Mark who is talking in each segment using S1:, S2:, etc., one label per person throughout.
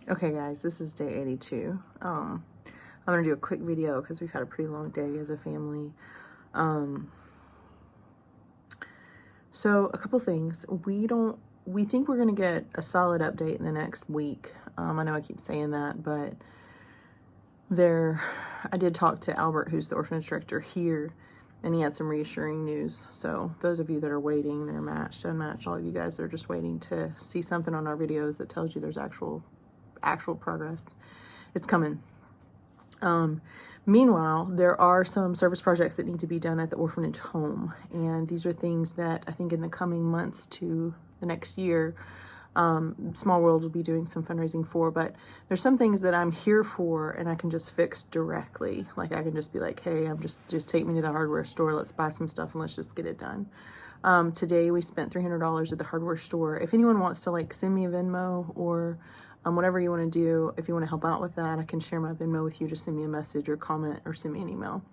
S1: Okay guys, this is day 82. I'm gonna do a quick video because we've had a pretty long day as a family. So a couple things. We think we're gonna get a solid update in the next week. I know I keep saying that, but I did talk to Albert, who's the orphanage director here, and he had some reassuring news. So those of you that are waiting, they're matched, unmatched, all of you guys that are just waiting to see something on our videos that tells you there's actual progress, it's coming. Meanwhile, there are some service projects that need to be done at the orphanage home, and these are things that I think in the coming months to the next year, Small World will be doing some fundraising for. But there's some things that I'm here for and I can just fix directly. Like I can just be like, hey, just take me to the hardware store, let's buy some stuff and let's just get it done. Today we spent $300 at the hardware store. If anyone wants to like send me a Venmo or whatever you want to do, if you want to help out with that, I can share my Venmo with you. Just send me a message or comment or send me an email.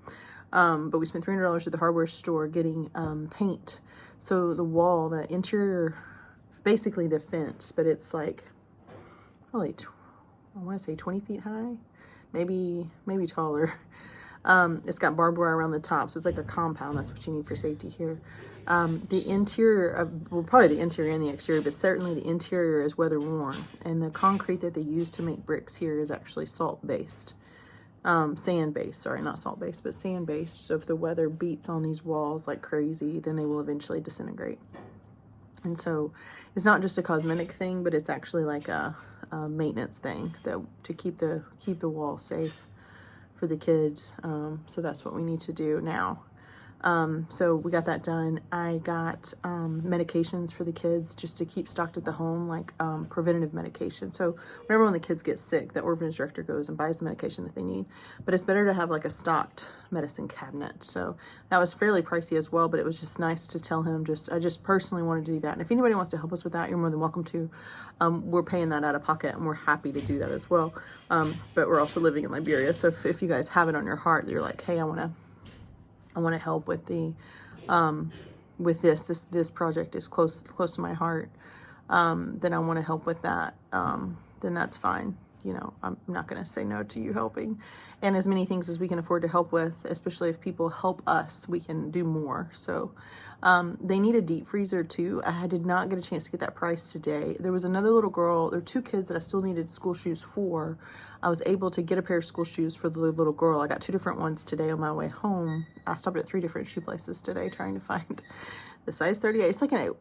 S1: But we spent $300 at the hardware store getting paint. So the wall, the interior, basically the fence, but it's like probably, I want to say 20 feet high, maybe taller. It's got barbed wire around the top, so it's like a compound. That's what you need for safety here. The interior, well, probably the interior and the exterior, but certainly the interior is weather worn. And the concrete that they use to make bricks here is actually salt-based. Sand-based, sorry, not salt-based, but sand-based. So if the weather beats on these walls like crazy, then they will eventually disintegrate. And so it's not just a cosmetic thing, but it's actually like a maintenance thing to keep the wall safe for the kids. So that's what we need to do now. So we got that done. I got medications for the kids just to keep stocked at the home, like preventative medication. So whenever one of the kids gets sick, the orphanage director goes and buys the medication that they need. But it's better to have like a stocked medicine cabinet. So that was fairly pricey as well, but it was just nice to tell him, I just personally wanted to do that. And if anybody wants to help us with that, you're more than welcome to. We're paying that out of pocket and we're happy to do that as well. But we're also living in Liberia. So if you guys have it on your heart, you're like, hey, I want to help with the with this project is close to my heart, then I want to help with that, then that's fine. You know, I'm not going to say no to you helping. And as many things as we can afford to help with, especially if people help us, we can do more. So they need a deep freezer too. I did not get a chance to get that price today. There was another little girl, there were two kids that I still needed school shoes for. I was able to get a pair of school shoes for the little girl. I got two different ones today on my way home. I stopped at 3 different shoe places today trying to find the size 38. It's like a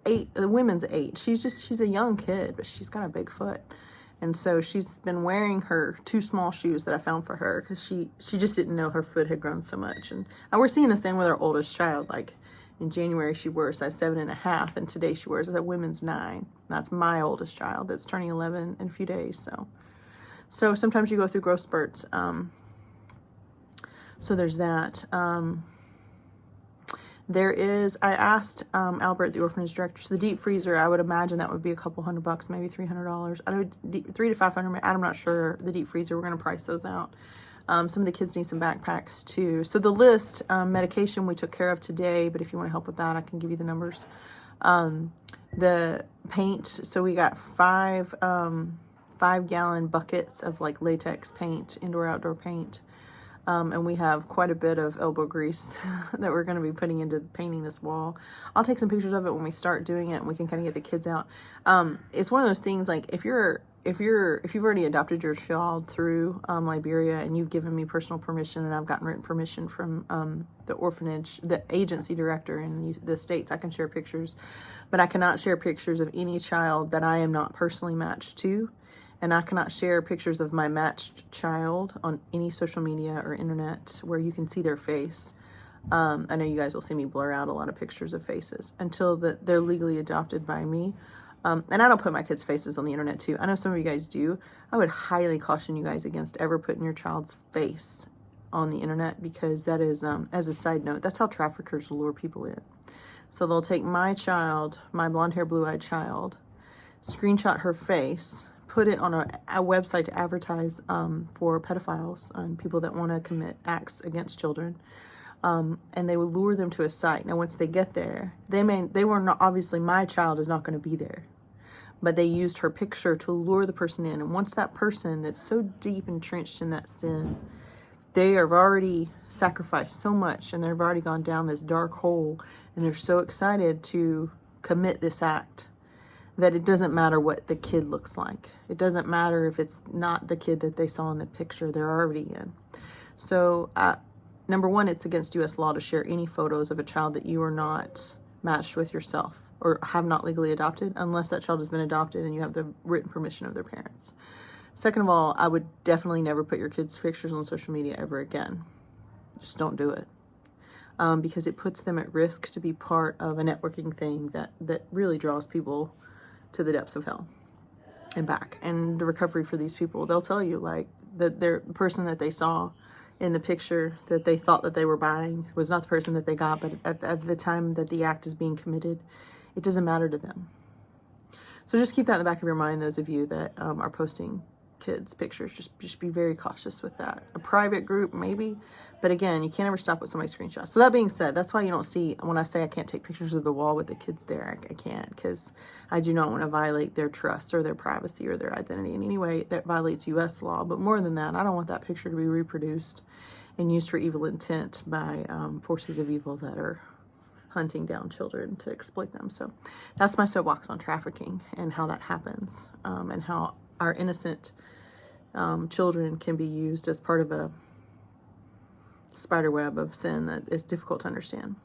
S1: women's 8. She's a young kid, but she's got a big foot. And so she's been wearing her 2 small shoes that I found for her because she just didn't know her foot had grown so much. And we're seeing the same with our oldest child. Like in January, she wore a size 7.5, and today she wears a women's 9. That's my oldest child that's turning 11 in a few days. So sometimes you go through growth spurts. So there's that. I asked Albert, the orphanage director, so the deep freezer, I would imagine that would be a couple $100, maybe $300. I know $300 to $500. I'm not sure. The deep freezer, we're going to price those out. Some of the kids need some backpacks too. So the list, medication we took care of today, but if you want to help with that, I can give you the numbers. The paint, so we got 5-gallon buckets of like latex paint, indoor outdoor paint. And we have quite a bit of elbow grease that we're going to be putting into painting this wall. I'll take some pictures of it when we start doing it and we can kind of get the kids out. It's one of those things, like if you've already adopted your child through Liberia and you've given me personal permission and I've gotten written permission from the orphanage, the agency director in the States, I can share pictures, but I cannot share pictures of any child that I am not personally matched to. And I cannot share pictures of my matched child on any social media or internet where you can see their face. I know you guys will see me blur out a lot of pictures of faces until they're legally adopted by me. And I don't put my kids' faces on the internet too. I know some of you guys do. I would highly caution you guys against ever putting your child's face on the internet, because that is, as a side note, that's how traffickers lure people in. So they'll take my child, my blonde-haired, blue-eyed child, screenshot her face, put it on a website to advertise for pedophiles and people that want to commit acts against children, and they will lure them to a site. Now, once they get there, obviously my child is not going to be there, but they used her picture to lure the person in. And once that person that's so deep entrenched in that sin, they have already sacrificed so much and they've already gone down this dark hole, and they're so excited to commit this act that it doesn't matter what the kid looks like. It doesn't matter if it's not the kid that they saw in the picture they're already in. So number one, it's against U.S. law to share any photos of a child that you are not matched with yourself or have not legally adopted, unless that child has been adopted and you have the written permission of their parents. Second of all, I would definitely never put your kids' pictures on social media ever again. Just don't do it. Because it puts them at risk to be part of a networking thing that really draws people to the depths of hell and back. And the recovery for these people, they'll tell you like that the person that they saw in the picture that they thought that they were buying was not the person that they got, but at the time that the act is being committed, it doesn't matter to them. So just keep that in the back of your mind, those of you that are posting kids' pictures. Just be very cautious with that. A private group, maybe, but again, you can't ever stop with somebody's screenshots. So that being said, that's why you don't see, when I say I can't take pictures of the wall with the kids there, I can't, because I do not want to violate their trust or their privacy or their identity in any way that violates U.S. law. But more than that, I don't want that picture to be reproduced and used for evil intent by forces of evil that are hunting down children to exploit them. So that's my soapbox on trafficking and how that happens, and how our innocent children can be used as part of a spider web of sin that is difficult to understand.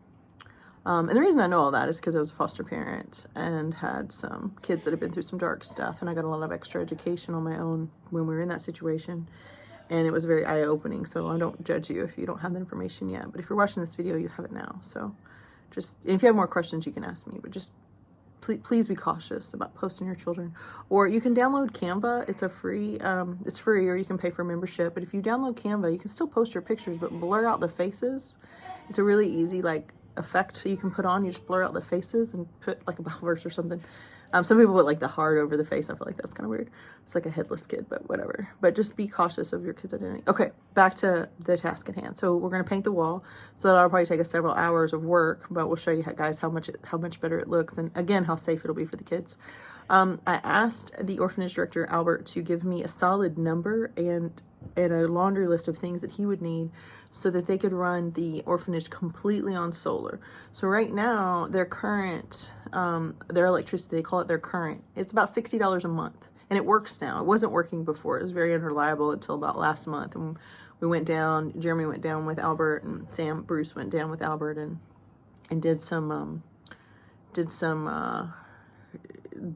S1: And the reason I know all that is because I was a foster parent and had some kids that have been through some dark stuff, and I got a lot of extra education on my own when we were in that situation, and it was very eye-opening. So I don't judge you if you don't have the information yet, but if you're watching this video, you have it now. So just, if you have more questions, you can ask me, but just please be cautious about posting your children. Or you can download Canva. It's it's free, or you can pay for membership. But if you download Canva, you can still post your pictures, but blur out the faces. It's a really easy effect you can put on. You just blur out the faces and put like a Bible verse or something. Some people put like the heart over the face. I feel like that's kind of weird. It's like a headless kid, but whatever. But just be cautious of your kid's identity. Okay, back to the task at hand. So we're going to paint the wall. So that'll probably take us several hours of work, but we'll show you guys how much better it looks, and again, how safe it'll be for the kids. I asked the orphanage director, Albert, to give me a solid number and a laundry list of things that he would need so that they could run the orphanage completely on solar. So right now, their current, their electricity, they call it their current, it's about $60 a month. And it works now. It wasn't working before. It was very unreliable until about last month. And we went down, Jeremy went down with Albert, and Bruce went down with Albert and did some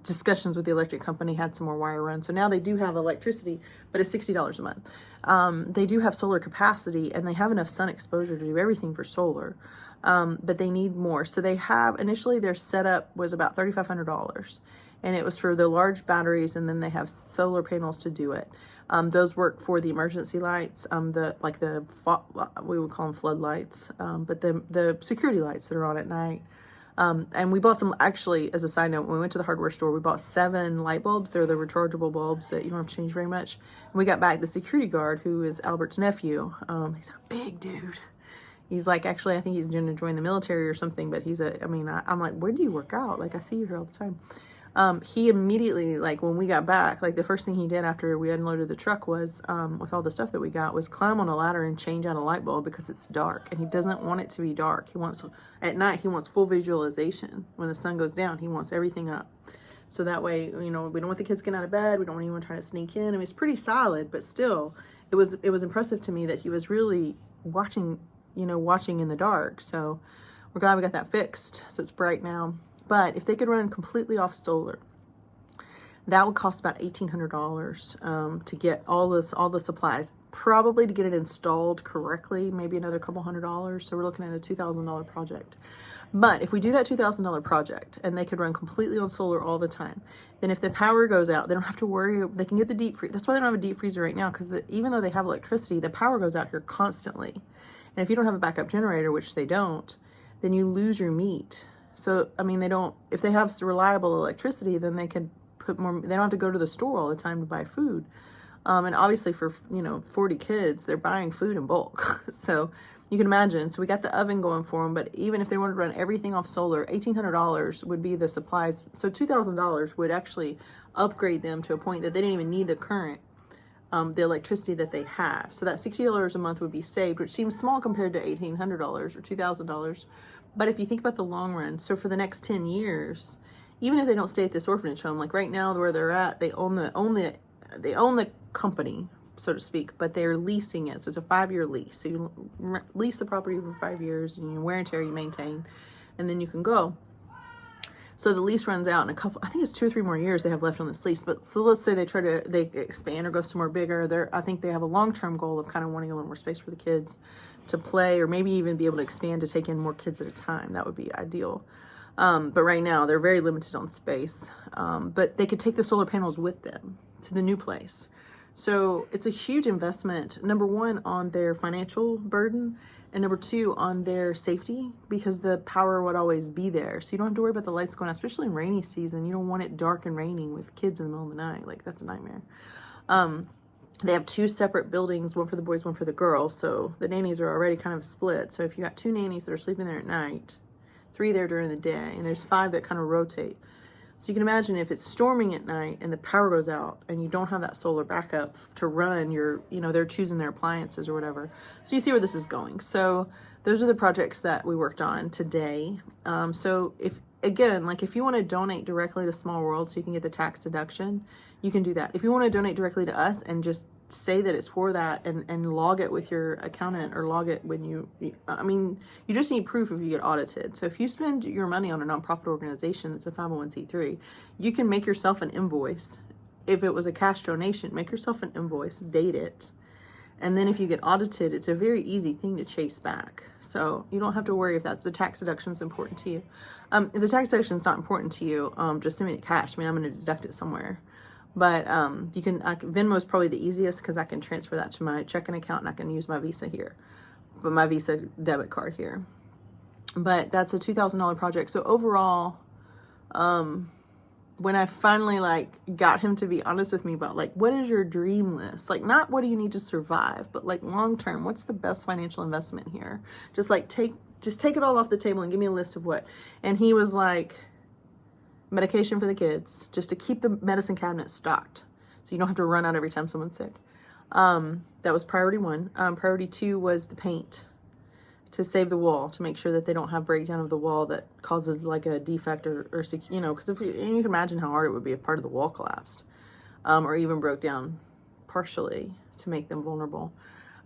S1: discussions with the electric company, had some more wire run. So now they do have electricity, but it's $60 a month. They do have solar capacity, and they have enough sun exposure to do everything for solar, but they need more. So they have, initially their setup was about $3,500, and it was for the large batteries, and then they have solar panels to do it. Those work for the emergency lights, we would call them floodlights, but the security lights that are on at night. And we bought some, actually, as a side note, when we went to the hardware store, we bought 7 light bulbs. They're the rechargeable bulbs that you don't have to change very much. And we got back the security guard, who is Albert's nephew. He's a big dude. He's like, actually, I think he's going to join the military or something, but I'm like, where do you work out? Like, I see you here all the time. He immediately, when we got back, the first thing he did after we unloaded the truck was, with all the stuff that we got, was climb on a ladder and change out a light bulb because it's dark, and he doesn't want it to be dark. At night, he wants full visualization. When the sun goes down, he wants everything up. So that way, we don't want the kids getting out of bed. We don't want anyone trying to sneak in. It's pretty solid, but still, it was impressive to me that he was really watching in the dark. So we're glad we got that fixed. So it's bright now. But if they could run completely off solar, that would cost about $1,800 to get all the supplies. Probably to get it installed correctly, maybe another couple $100. So we're looking at a $2,000 project. But if we do that $2,000 project and they could run completely on solar all the time, then if the power goes out, they don't have to worry. They can get the deep freeze. That's why they don't have a deep freezer right now, because even though they have electricity, the power goes out here constantly. And if you don't have a backup generator, which they don't, then you lose your meat. So, if they have reliable electricity, then they can put more, they don't have to go to the store all the time to buy food. And obviously for, 40 kids, they're buying food in bulk. So, you can imagine. So we got the oven going for them, but even if they wanted to run everything off solar, $1,800 would be the supplies. So $2,000 would actually upgrade them to a point that they didn't even need the current, the electricity that they have. So that $60 a month would be saved, which seems small compared to $1,800 or $2,000. But if you think about the long run, so for the next 10 years, even if they don't stay at this orphanage home, like right now where they're at, they own the company, so to speak, but they're leasing it. So it's a 5-year lease. So you lease the property for 5 years, and you wear and tear, you maintain, and then you can go. So the lease runs out in a couple, I think it's 2 or 3 more years they have left on this lease. But so let's say they expand or go somewhere bigger. I think they have a long-term goal of kind of wanting a little more space for the kids to play, or maybe even be able to expand to take in more kids at a time. That would be ideal. But right now they're very limited on space. But they could take the solar panels with them to the new place. So it's a huge investment, number one, on their financial burden, and number two, on their safety, because the power would always be there. So you don't have to worry about the lights going out, especially in rainy season. You don't want it dark and raining with kids in the middle of the night. Like, that's a nightmare. They have 2 separate buildings, one for the boys, one for the girls. So the nannies are already kind of split. So if you got 2 nannies that are sleeping there at night, 3 there during the day, and there's 5 that kind of rotate. So you can imagine if it's storming at night and the power goes out and you don't have that solar backup to run your, they're choosing their appliances or whatever. So you see where this is going. So those are the projects that we worked on today. So if you want to donate directly to Small World so you can get the tax deduction, you can do that. If you want to donate directly to us and just say that it's for that and log it with your accountant, or log it when you just need proof if you get audited. So if you spend your money on a nonprofit organization that's a 501c3, you can make yourself an invoice. If it was a cash donation, make yourself an invoice, date it, and then if you get audited, it's a very easy thing to chase back. So you don't have to worry if the tax deduction is important to you. If the tax deduction is not important to you, just send me the cash. I'm going to deduct it somewhere. But Venmo is probably the easiest, because I can transfer that to my checking account and I can use my Visa here, but my Visa debit card here. But that's a $2,000 project. So overall, when I finally got him to be honest with me about what is your dream list? Not what do you need to survive, but long term, what's the best financial investment here? Just take it all off the table and give me a list of what. And he was like, medication for the kids, just to keep the medicine cabinet stocked so you don't have to run out every time someone's sick. That was priority 1. Priority 2 was the paint, to save the wall, to make sure that they don't have breakdown of the wall that causes a defect or because you can imagine how hard it would be if part of the wall collapsed, or even broke down partially, to make them vulnerable.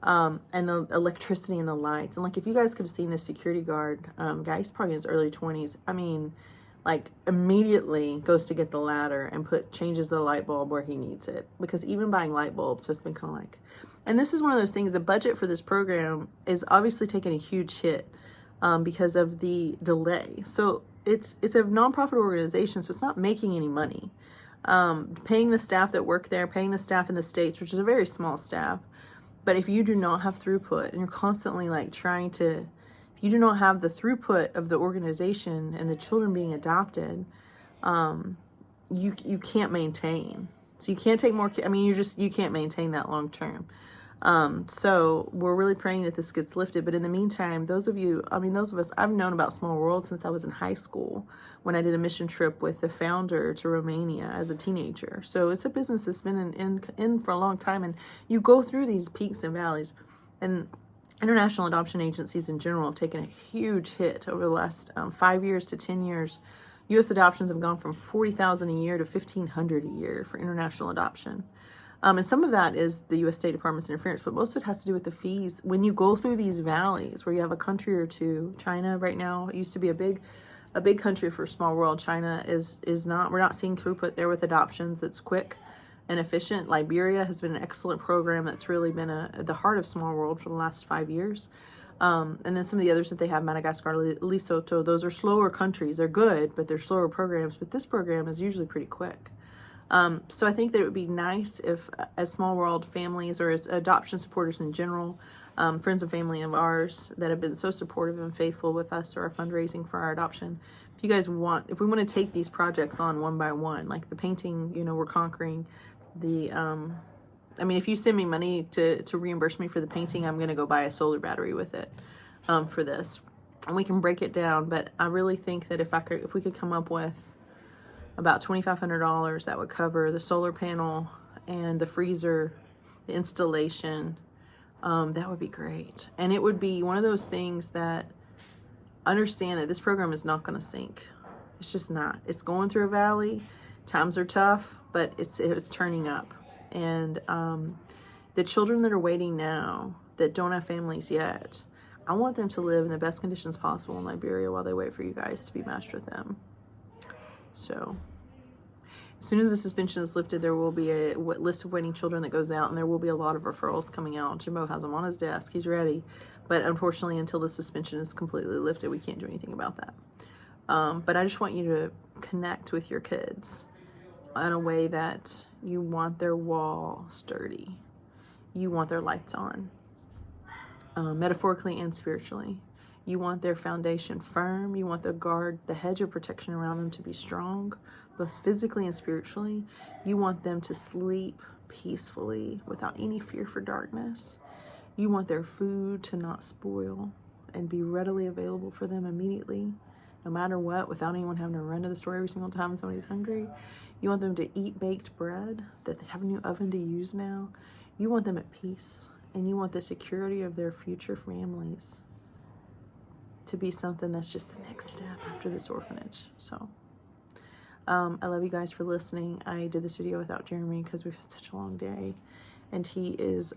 S1: And the electricity and the lights. And if you guys could have seen this security guard, guy, he's probably in his early 20s. Immediately goes to get the ladder and changes the light bulb where he needs it, because even buying light bulbs has been kind of and this is one of those things, the budget for this program is obviously taking a huge hit because of the delay. So it's a nonprofit organization, so it's not making any money. Paying the staff that work there, paying the staff in the States, which is a very small staff. But if you do not have throughput and you're constantly if you do not have the throughput of the organization and the children being adopted, you can't maintain. So you can't take more, you can't maintain that long term. So we're really praying that this gets lifted. But in the meantime, those of us, I've known about Small World since I was in high school, when I did a mission trip with the founder to Romania as a teenager. So it's a business that's been in for a long time, and you go through these peaks and valleys. And international adoption agencies in general have taken a huge hit over the last 5 years to 10 years. U.S. adoptions have gone from 40,000 a year to 1,500 a year for international adoption. And some of that is the U.S. State Department's interference, but most of it has to do with the fees. When you go through these valleys where you have a country or two, China right now, it used to be a big country for Small World. China is not, we're not seeing throughput there with adoptions that's quick and efficient. Liberia has been an excellent program that's really been the heart of Small World for the last 5 years. And then some of the others that they have, Madagascar, Lesotho, those are slower countries. They're good, but they're slower programs. But this program is usually pretty quick. So I think that it would be nice if, as Small World families or as adoption supporters in general, friends and family of ours that have been so supportive and faithful with us to our fundraising for our adoption, if we want to take these projects on one by one, like the painting, we're conquering the, if you send me money to reimburse me for the painting, I'm going to go buy a solar battery with it. for this. And we can break it down, but I really think that if we could come up with about $2,500, that would cover the solar panel and the freezer, the installation. That would be great. And it would be one of those things that, understand that this program is not going to sink. It's just not. It's going through a valley. Times are tough, but it's turning up. And the children that are waiting now, that don't have families yet, I want them to live in the best conditions possible in Liberia while they wait for you guys to be matched with them. So as soon as the suspension is lifted, there will be a list of waiting children that goes out, and there will be a lot of referrals coming out. Jimbo has them on his desk. He's ready. But unfortunately, until the suspension is completely lifted, we can't do anything about that. But I just want you to connect with your kids in a way that you want their wall sturdy. You want their lights on, metaphorically and spiritually. You want their foundation firm. You want the hedge of protection around them to be strong, both physically and spiritually. You want them to sleep peacefully without any fear for darkness. You want their food to not spoil and be readily available for them immediately, no matter what, without anyone having to run to the store every single time somebody's hungry. You want them to eat baked bread that they have a new oven to use now. You want them at peace, and you want the security of their future families to be something that's just the next step after this orphanage. So I love you guys for listening. I did this video without Jeremy because we've had such a long day, and he is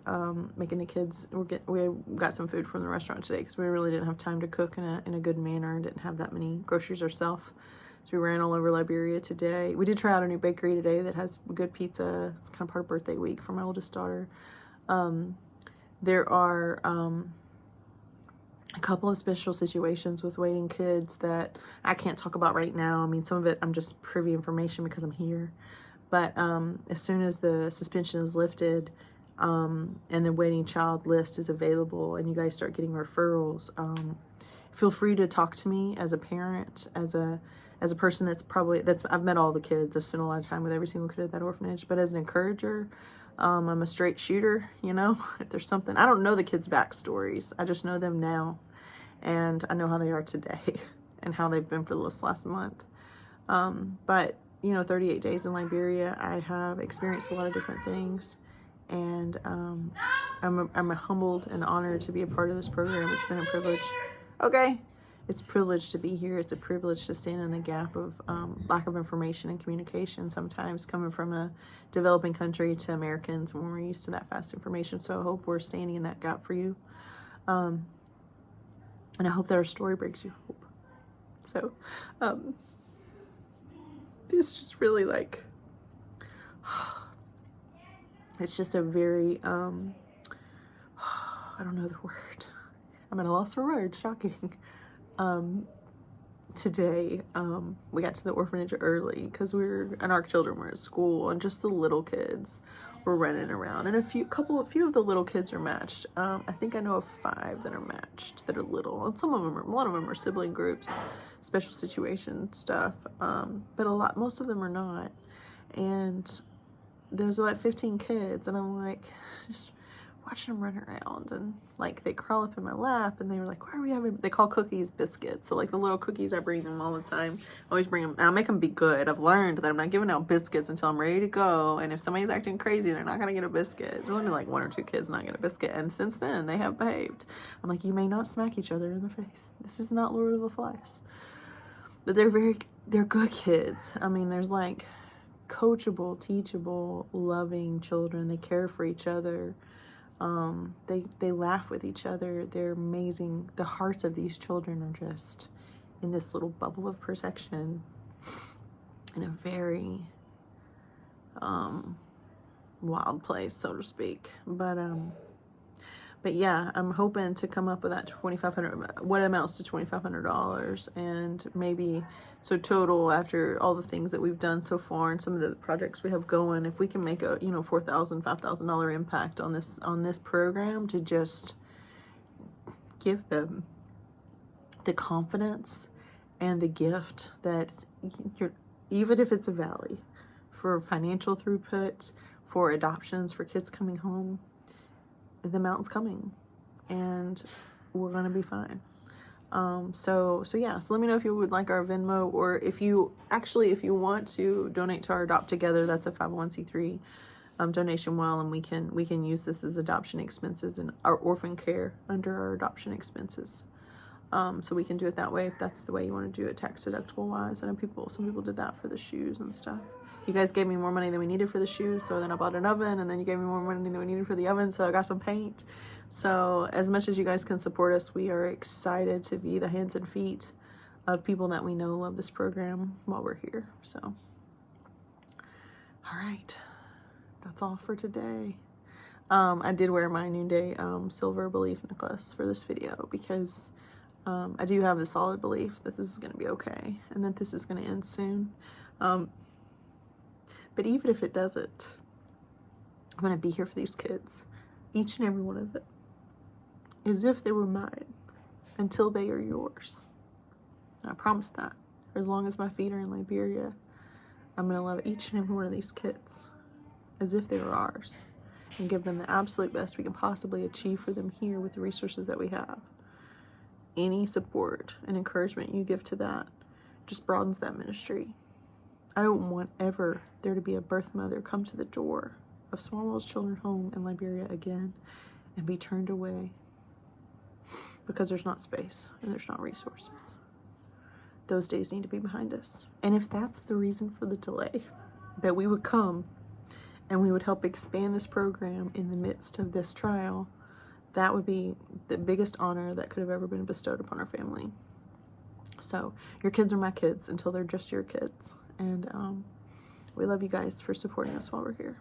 S1: making the kids. We got some food from the restaurant today because we really didn't have time to cook in a good manner and didn't have that many groceries ourselves. So we ran all over Liberia today. We did try out a new bakery today that has good pizza. It's kind of part of birthday week for my oldest daughter. There are a couple of special situations with waiting kids that I can't talk about right now. I mean, some of it I'm just privy information because I'm here. But as soon as the suspension is lifted and the waiting child list is available and you guys start getting referrals, feel free to talk to me as a parent, as a person I've met all the kids. I've spent a lot of time with every single kid at that orphanage. But as an encourager, I'm a straight shooter, you know. If there's something, I don't know the kids' backstories. I just know them now, and I know how they are today and how they've been for the last month. But 38 days in Liberia, I have experienced a lot of different things, and I'm humbled and honored to be a part of this program. It's been a privilege. Okay. It's a privilege to be here. It's a privilege to stand in the gap of lack of information and communication, sometimes coming from a developing country to Americans when we're used to that fast information. So I hope we're standing in that gap for you. And I hope that our story brings you hope. So it's just really like, it's just a very, I don't know the word. I'm at a loss for words. Shocking. Today, we got to the orphanage early because our children were at school, and just the little kids were running around, and a few of the little kids are matched. I think I know of 5 that are matched that are little, and a lot of them are sibling groups, special situation stuff, but most of them are not. And there's about 15 kids, and I'm like, just watching them run around, and like they crawl up in my lap, and they were like, why are we having, they call cookies biscuits. So like the little cookies, I bring them all the time. I always bring them, I'll make them be good. I've learned that I'm not giving out biscuits until I'm ready to go, and if somebody's acting crazy, they're not gonna get a biscuit. There's only like 1 or 2 kids not get a biscuit, and since then they have behaved. I'm like, you may not smack each other in the face. This is not Lord of the Flies. But they're good kids. I mean, there's like coachable, teachable, loving children. They care for each other. They laugh with each other. They're amazing. The hearts of these children are just in this little bubble of protection in a very wild place, so to speak. But yeah, I'm hoping to come up with that $2,500, what amounts to $2,500, and maybe, so total after all the things that we've done so far and some of the projects we have going, if we can make a $4,000, $5,000 impact on this program, to just give them the confidence and the gift that even if it's a valley, for financial throughput, for adoptions, for kids coming home, the mountain's coming. And we're gonna be fine. So yeah, so let me know if you would like our Venmo, or if you want to donate to our Adopt Together. That's a 501c3 donation well, and we can use this as adoption expenses and our orphan care under our adoption expenses. So we can do it that way if that's the way you want to do it, tax deductible wise. I know some people did that for the shoes and stuff. You guys gave me more money than we needed for the shoes, so then I bought an oven, and then you gave me more money than we needed for the oven, so I got some paint. So as much as you guys can support us, we are excited to be the hands and feet of people that we know love this program while we're here. So, all right, that's all for today. I did wear my noonday silver belief necklace for this video because I do have the solid belief that this is going to be okay and that this is going to end soon. But even if it doesn't, I'm going to be here for these kids, each and every one of them, as if they were mine, until they are yours. And I promise that. For as long as my feet are in Liberia, I'm going to love each and every one of these kids as if they were ours, and give them the absolute best we can possibly achieve for them here with the resources that we have. Any support and encouragement you give to that just broadens that ministry. I don't want ever there to be a birth mother come to the door of Small World's Children's Home in Liberia again and be turned away because there's not space and there's not resources. Those days need to be behind us. And if that's the reason for the delay, that we would come and we would help expand this program in the midst of this trial, that would be the biggest honor that could have ever been bestowed upon our family. So your kids are my kids until they're just your kids. And we love you guys for supporting us while we're here.